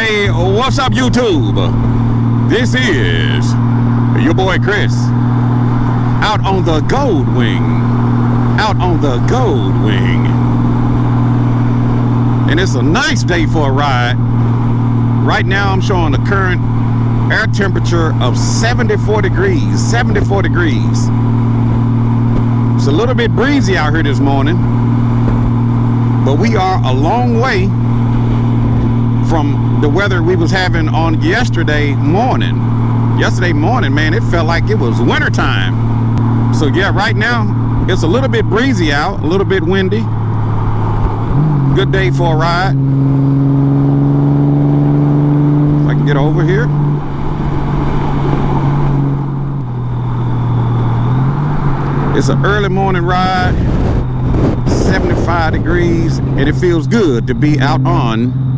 Hey, what's up, YouTube? This is your boy Chris out on the Goldwing. And it's a nice day for a ride. Right now I'm showing the current air temperature of 74 degrees. It's a little bit breezy out here this morning, but we are a long way from the weather we was having on yesterday morning. Man, it felt like it was winter time. So yeah, right now it's a little bit breezy out, a little bit windy. Good day for a ride. If I can get over here. It's an early morning ride, 75 degrees, and it feels good to be out on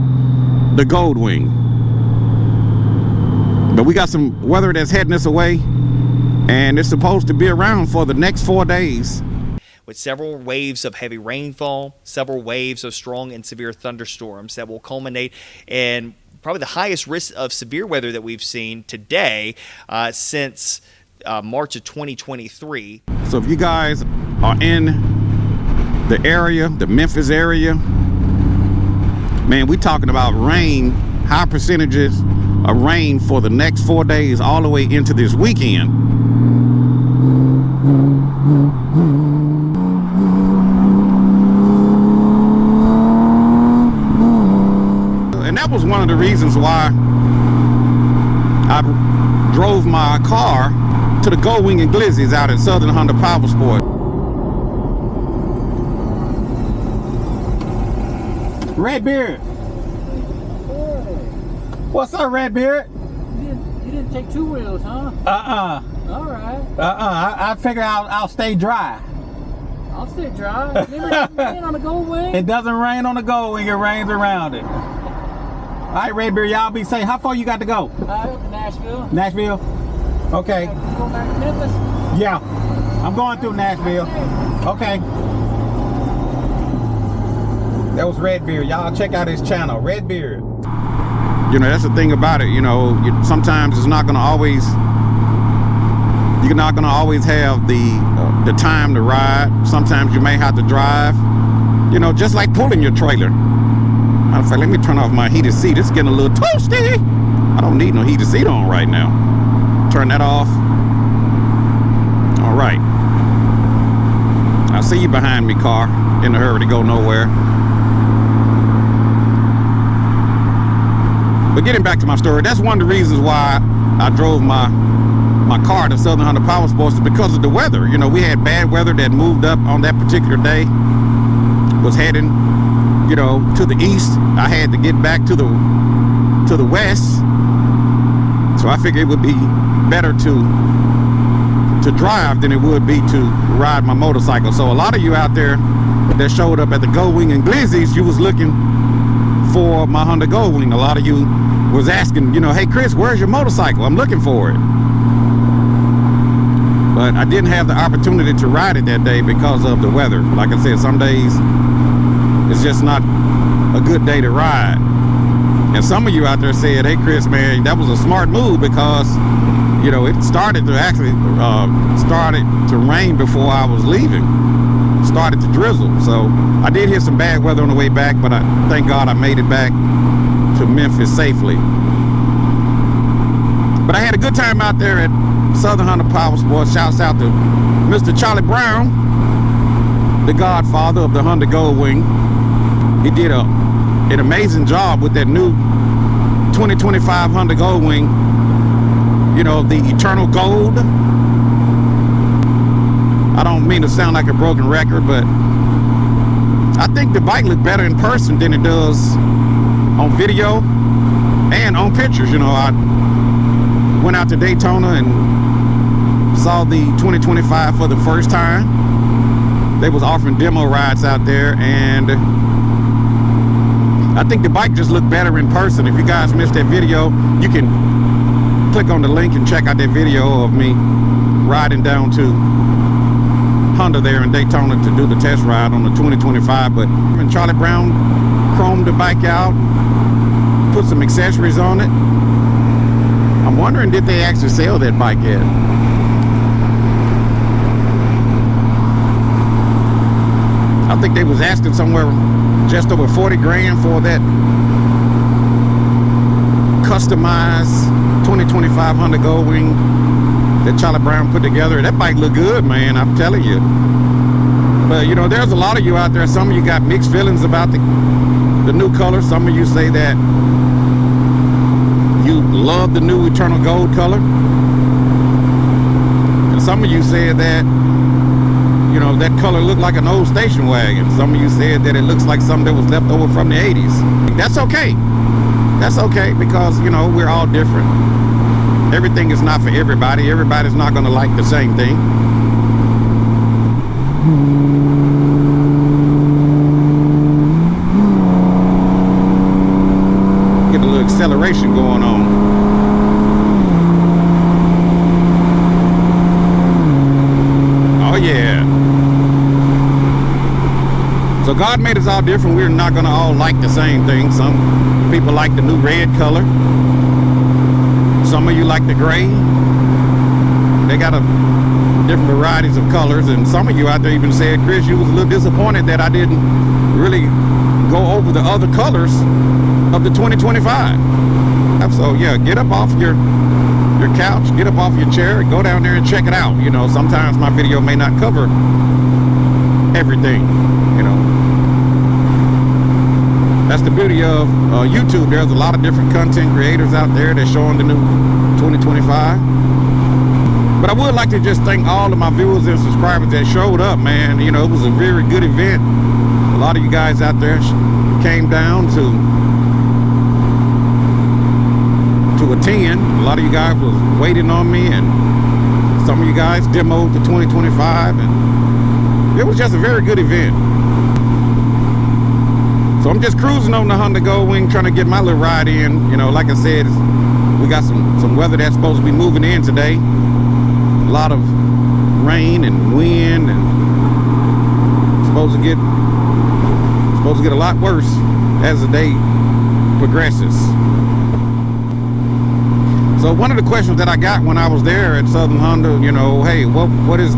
the Goldwing. But we got some weather that's heading us away, and it's supposed to be around for the next 4 days. With several waves of heavy rainfall, several waves of strong and severe thunderstorms that will culminate in probably the highest risk of severe weather that we've seen today since March of 2023. So if you guys are in the area, the Memphis area, man, we talking about rain, high percentages of rain for the next 4 days, all the way into this weekend. And that was one of the reasons why I drove my car to the Goldwing and Glizzy's out at Southern Honda Power Sport. Redbeard. What's up, Redbeard? You didn't take two wheels, huh? All right. I figure I'll stay dry. I'll stay dry. It doesn't rain on the Goldwing. It doesn't rain on the Goldwing, it rains around it. All right, Redbeard, y'all be safe. How far you got to go? To Nashville. Nashville? Okay. You go back to Memphis? Yeah. I'm going through Nashville. Okay. That was Redbeard. Y'all check out his channel, Redbeard. You know, that's the thing about it. You know, sometimes it's not going to always, you're not going to always have the time to ride. Sometimes you may have to drive, you know, just like pulling your trailer. Matter of fact, let me turn off my heated seat. It's getting a little toasty. I don't need no heated seat on right now. Turn that off. All right. I see you behind me, car, in a hurry to go nowhere. But getting back to my story, that's one of the reasons why I drove my car to Southern Honda Power Sports, is because of the weather. You know, we had bad weather that moved up on that particular day, was heading, you know, to the east. I had to get back to the west, so I figured it would be better to drive than it would be to ride my motorcycle. So a lot of you out there that showed up at the Goldwing and Glizzy's, you was looking for my Honda Goldwing. A lot of you was asking, you know, hey Chris, where's your motorcycle? I'm looking for it. But I didn't have the opportunity to ride it that day because of the weather. Like I said, some days it's just not a good day to ride. And some of you out there said, hey Chris, man, that was a smart move, because you know, it started to actually started to rain before I was leaving. Started to drizzle. So I did hit some bad weather on the way back, but thank God I made it back to Memphis safely. But I had a good time out there at Southern Honda Power Sports. Shouts out to Mr. Charlie Brown, the godfather of the Honda Goldwing. He did an amazing job with that new 2025 Honda Goldwing. You know, the eternal gold. I don't mean to sound like a broken record, but I think the bike looked better in person than it does on video and on pictures. You know, I went out to Daytona and saw the 2025 for the first time. They was offering demo rides out there, and I think the bike just looked better in person. If you guys missed that video, you can click on the link and check out that video of me riding down to Honda there in Daytona to do the test ride on the 2025. But Charlie Brown chromed the bike out, put some accessories on it. I'm wondering, did they actually sell that bike yet? I think they was asking somewhere just over 40 grand for that customized 2025 Honda Goldwing that Charlie Brown put together. That bike look good, man, I'm telling you. But you know, there's a lot of you out there, some of you got mixed feelings about the new color. Some of you say that you love the new Eternal Gold color, and some of you said that, you know, that color looked like an old station wagon. Some of you said that it looks like something that was left over from the 80s. That's okay. That's okay, because, you know, we're all different. Everything is not for everybody. Everybody's not going to like the same thing. Get a little acceleration going on. Oh yeah. So God made us all different. We're not going to all like the same thing. Some people like the new red color. Some of you like the gray. They got different varieties of colors. And some of you out there even said, Chris, you was a little disappointed that I didn't really go over the other colors of the 2025. So yeah, get up off your couch, get up off your chair, go down there and check it out. You know, sometimes my video may not cover everything, you know. That's the beauty of YouTube. There's a lot of different content creators out there that's showing the new 2025. But I would like to just thank all of my viewers and subscribers that showed up, man. You know, it was a very good event. A lot of you guys out there came down to attend. A lot of you guys was waiting on me, and some of you guys demoed the 2025, and it was just a very good event. So I'm just cruising on the Honda Goldwing, trying to get my little ride in. You know, like I said, we got some weather that's supposed to be moving in today. A lot of rain and wind, and supposed to get a lot worse as the day progresses. So one of the questions that I got when I was there at Southern Honda, you know, hey, what is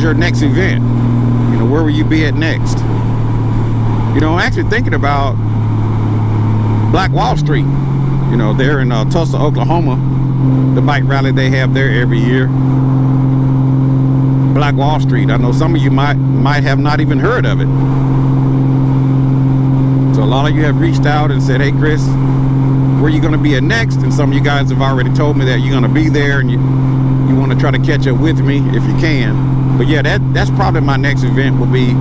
your next event? You know, where will you be at next? You know, I'm actually thinking about Black Wall Street. You know, they're in Tulsa, Oklahoma. The bike rally they have there every year. Black Wall Street. I know some of you might have not even heard of it. So a lot of you have reached out and said, hey Chris, where are you going to be at next? And some of you guys have already told me that you're going to be there, and you want to try to catch up with me if you can. But yeah, that's probably my next event, will be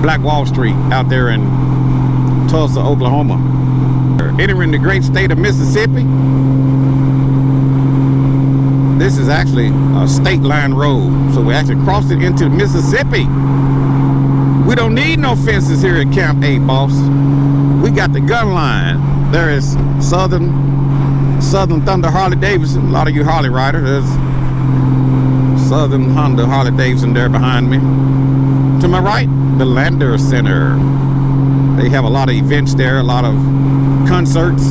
Black Wall Street out there in Tulsa, Oklahoma. Entering the great state of Mississippi. This is actually a state line road, so we're actually crossing into Mississippi. We don't need no fences here at Camp 8, boss. We got the gun line. There is Southern Thunder Harley Davidson. A lot of you Harley riders. There's Southern Honda Harley Davidson there behind me. To my right, the Lander Center. They have a lot of events there, a lot of concerts,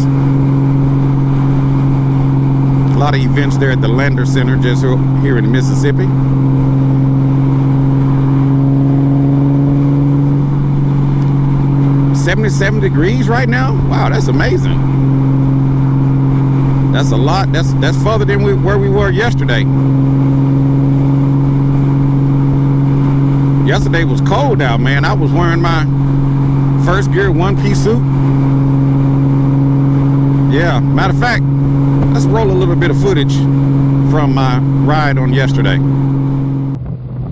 a lot of events there at the Lander Center, just here in Mississippi. "77 degrees right now." Wow, that's amazing. That's a lot. That's further than where we were yesterday. Yesterday was cold out, man. I was wearing my first gear one-piece suit. Yeah, matter of fact, let's roll a little bit of footage from my ride on yesterday.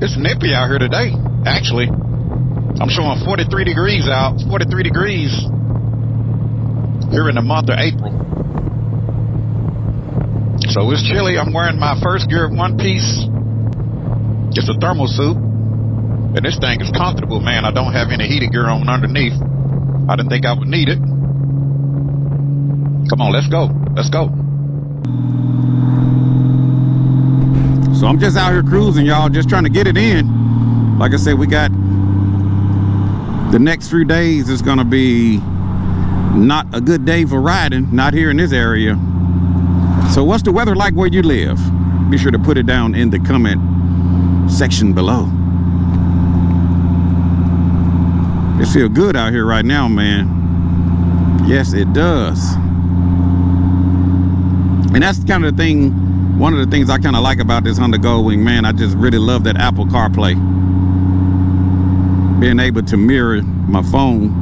It's nippy out here today, actually. I'm showing 43 degrees out, 43 degrees here in the month of April. So it's chilly. I'm wearing my first gear one-piece. It's a thermal suit. And this thing is comfortable, man. I don't have any heated gear on underneath. I didn't think I would need it. Come on, let's go. Let's go. So I'm just out here cruising, y'all. Just trying to get it in. Like I said, we got the next few days is going to be not a good day for riding, not here in this area. So what's the weather like where you live? Be sure to put it down in the comment section below. It feels good out here right now, man. Yes, it does. And that's kind of the thing, one of the things I kind of like about this Honda Goldwing, man. I just really love that Apple CarPlay. Being able to mirror my phone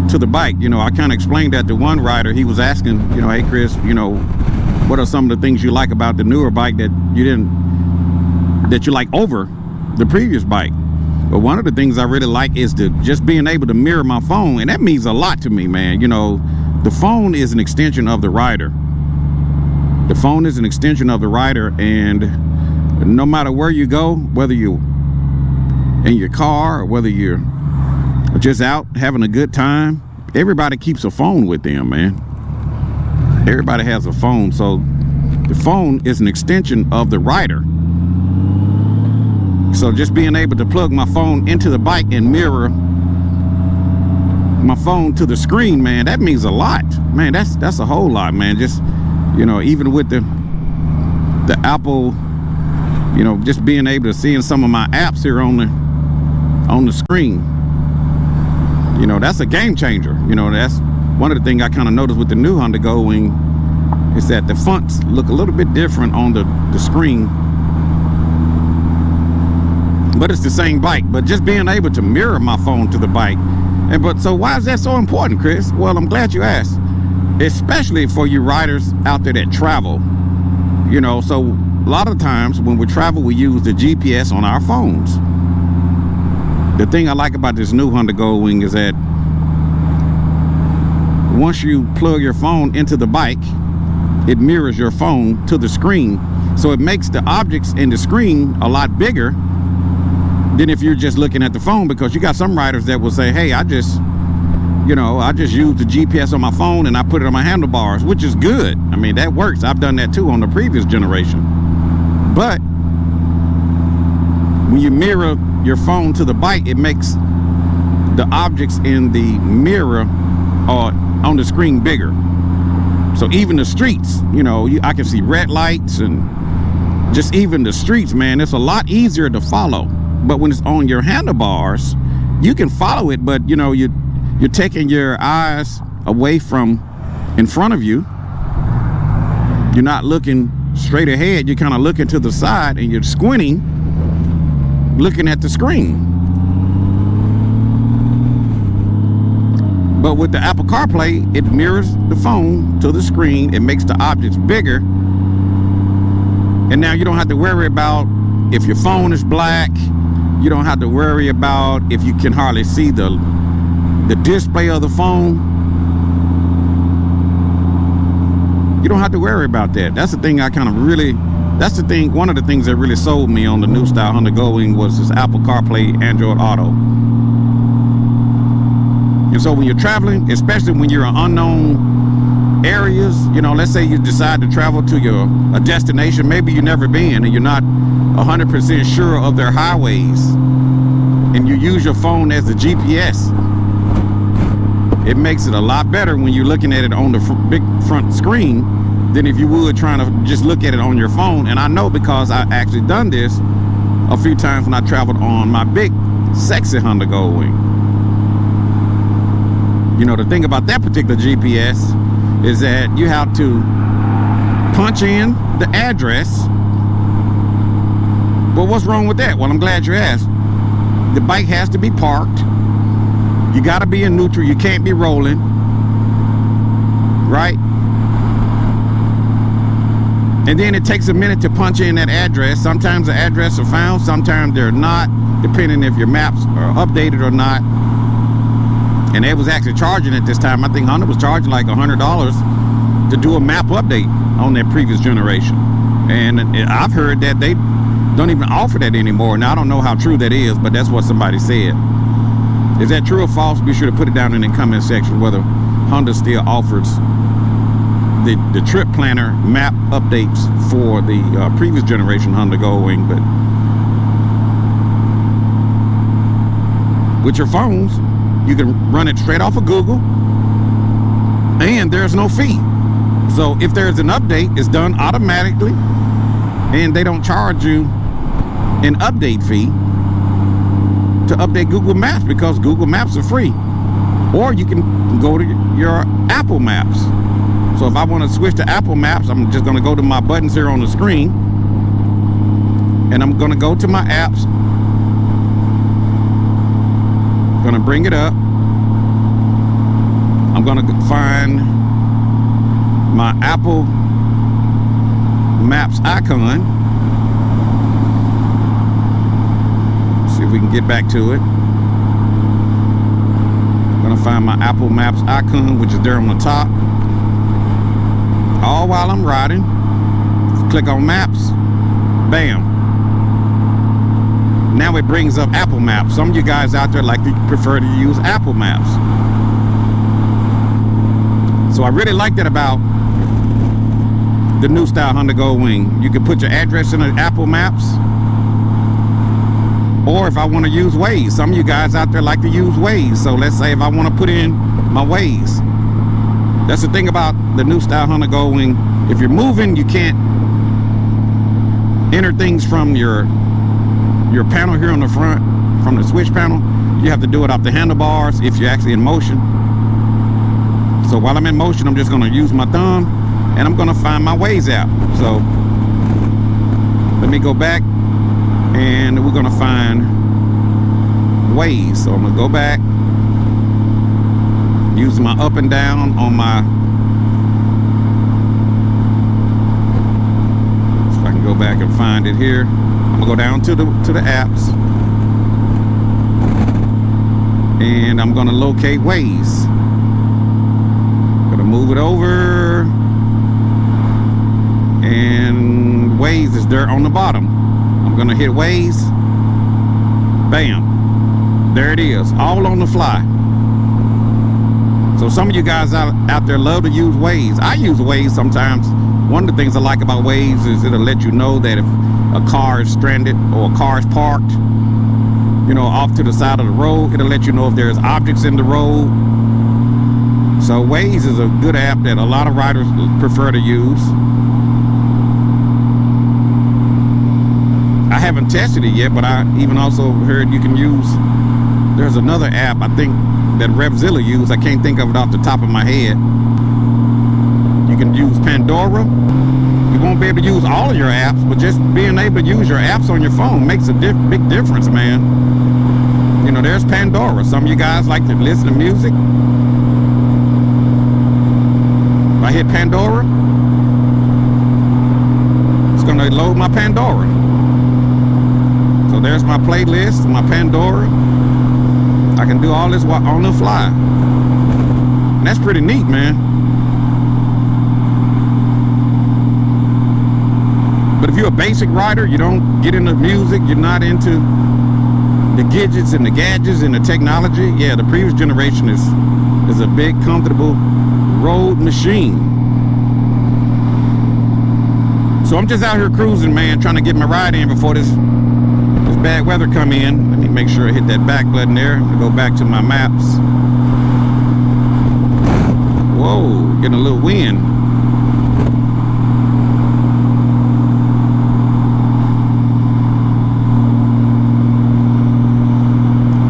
to the bike. You know, I kind of explained that to one rider. He was asking, you know, hey Chris, you know, what are some of the things you like about the newer bike that you like over the previous bike? But one of the things I really like is just being able to mirror my phone, and that means a lot to me, man. You know, the phone is an extension of the rider. The phone is an extension of the rider, and no matter where you go, whether you're in your car or whether you're just out having a good time, everybody keeps a phone with them, man. Everybody has a phone, so the phone is an extension of the rider. So just being able to plug my phone into the bike and mirror my phone to the screen, man, that means a lot, man. That's a whole lot, man. Just, you know, even with the Apple, you know, just being able to see some of my apps here on the screen, you know, that's a game changer. You know, that's one of the things I kind of noticed with the new Honda Goldwing is that the fonts look a little bit different on the screen, but it's the same bike. But just being able to mirror my phone to the bike, so why is that so important, Chris? Well, I'm glad you asked. Especially for you riders out there that travel, you know. So a lot of times when we travel, we use the GPS on our phones. The thing I like about this new Honda Goldwing is that once you plug your phone into the bike, it mirrors your phone to the screen. So it makes the objects in the screen a lot bigger than if you're just looking at the phone, because you got some riders that will say, hey, I just use the GPS on my phone and I put it on my handlebars, which is good. I mean, that works. I've done that too on the previous generation. But when you mirror your phone to the bike, it makes the objects in the mirror or on the screen bigger. So even the streets, you know, I can see red lights, and just even the streets, man, it's a lot easier to follow. But when it's on your handlebars, you can follow it, but you know, you're taking your eyes away from in front of you. You're not looking straight ahead. You're kind of looking to the side, and you're squinting, looking at the screen. But with the Apple CarPlay, it mirrors the phone to the screen. It makes the objects bigger. And now you don't have to worry about if your phone is black. You don't have to worry about if you can hardly see the display of the phone. You don't have to worry about that. That's the thing one of the things that really sold me on the new style Honda Goldwing was this Apple CarPlay, Android Auto. And so when you're traveling, especially when you're in unknown areas, you know, let's say you decide to travel to a destination maybe you've never been, and you're not 100% sure of their highways, and you use your phone as the GPS, it makes it a lot better when you're looking at it on the big front screen than if you would trying to just look at it on your phone. And I know, because I actually done this a few times when I traveled on my big sexy Honda Goldwing. You know, the thing about that particular GPS is that you have to punch in the address. But what's wrong with that? Well, I'm glad you asked. The bike has to be parked. You got to be in neutral. You can't be rolling, right? And then it takes a minute to punch in that address. Sometimes the address are found, sometimes they're not, depending if your maps are updated or not. And they was actually charging at this time. I think Honda was charging like $100 to do a map update on their previous generation. And I've heard that they don't even offer that anymore. Now, I don't know how true that is, but that's what somebody said. Is that true or false? Be sure to put it down in the comment section whether Honda still offers the trip planner map updates for the previous generation Honda Goldwing. But with your phones, you can run it straight off of Google. and there's no fee. So if there's an update, it's done automatically, and they don't charge you an update fee to update Google Maps, because Google Maps are free. Or you can go to your Apple Maps. So if I want to switch to Apple Maps, I'm just going to go to my buttons here on the screen, and I'm going to go to my apps. Going to bring it up. I'm going to find my Apple Maps icon. See if we can get back to it. I'm going to find my Apple Maps icon, which is there on the top. All while I'm riding, click on Maps, bam. Now it brings up Apple Maps. Some of you guys out there like to prefer to use Apple Maps. So I really like that about the new style Honda Goldwing. You can put your address in the Apple Maps, or if I want to use Waze. Some of you guys out there like to use Waze. So let's say if I want to put in my Waze. That's the thing about the new style Honda Goldwing. If you're moving, you can't enter things from your panel here on the front, from the switch panel. You have to do it off the handlebars if you're actually in motion. So while I'm in motion, I'm just going to use my thumb, and I'm going to find my Waze app. So let me go back, and we're going to find Waze. So I'm going to go back, use my up and down on my, if I can go back and find it here. I'm gonna go down to the apps, and I'm gonna locate Waze. Gonna move it over, and Waze is there on the bottom. I'm gonna hit Waze, bam, there it is, all on the fly. So some of you guys out there love to use Waze. I use Waze sometimes. One of the things I like about Waze is it'll let you know that if a car is stranded or a car is parked, you know, off to the side of the road, it'll let you know if there's objects in the road. So Waze is a good app that a lot of riders prefer to use. I haven't tested it yet, but I even also heard you can use, there's another app I think that Revzilla used. I can't think of it off the top of my head. You can use Pandora. You won't be able to use all of your apps, but just being able to use your apps on your phone makes a big difference, man. You know, there's Pandora. Some of you guys like to listen to music. If I hit Pandora, it's going to load my Pandora. So there's my playlist, my Pandora. I can do all this on the fly. And that's pretty neat, man. But if you're a basic rider, you don't get into music, you're not into the gadgets and the gadgets and the technology, yeah, the previous generation is a big, comfortable road machine. So I'm just out here cruising, man, trying to get my ride in before this bad weather come in. Let me make sure I hit that back button there. Go back to my maps. Whoa, getting a little wind.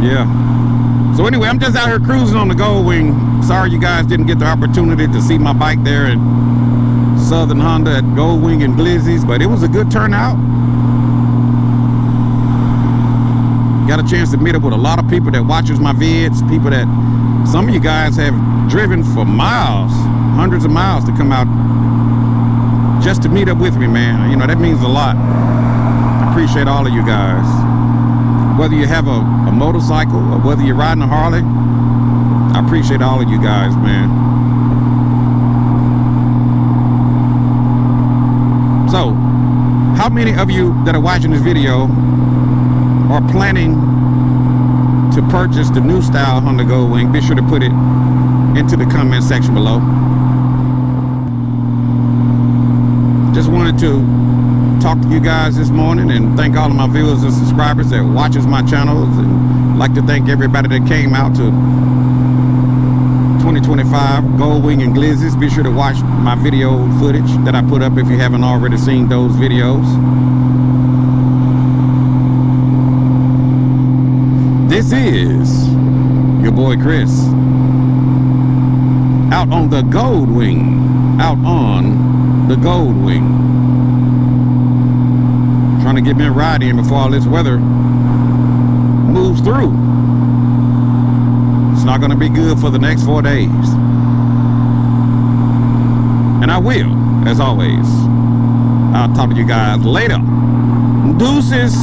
Yeah. So anyway, I'm just out here cruising on the Goldwing. Sorry you guys didn't get the opportunity to see my bike there at Southern Honda at Goldwing and Glizzy's, but it was a good turnout. Got a chance to meet up with a lot of people that watches my vids, people that, some of you guys have driven for miles, hundreds of miles to come out just to meet up with me, man. You know, that means a lot. I appreciate all of you guys. Whether you have a motorcycle or whether you're riding a Harley, I appreciate all of you guys, man. So, how many of you that are watching this video are planning to purchase the new style Honda Goldwing? Be sure to put it into the comment section below. Just wanted to talk to you guys this morning and thank all of my viewers and subscribers that watches my channels, and like to thank everybody that came out to 2025 Goldwing and Glizzes. Be sure to watch my video footage that I put up if you haven't already seen those videos. This is your boy Chris out on the Goldwing. Out on the Goldwing. Trying to get me a ride in before all this weather moves through. It's not going to be good for the next 4 days. And I will, as always. I'll talk to you guys later. Deuces.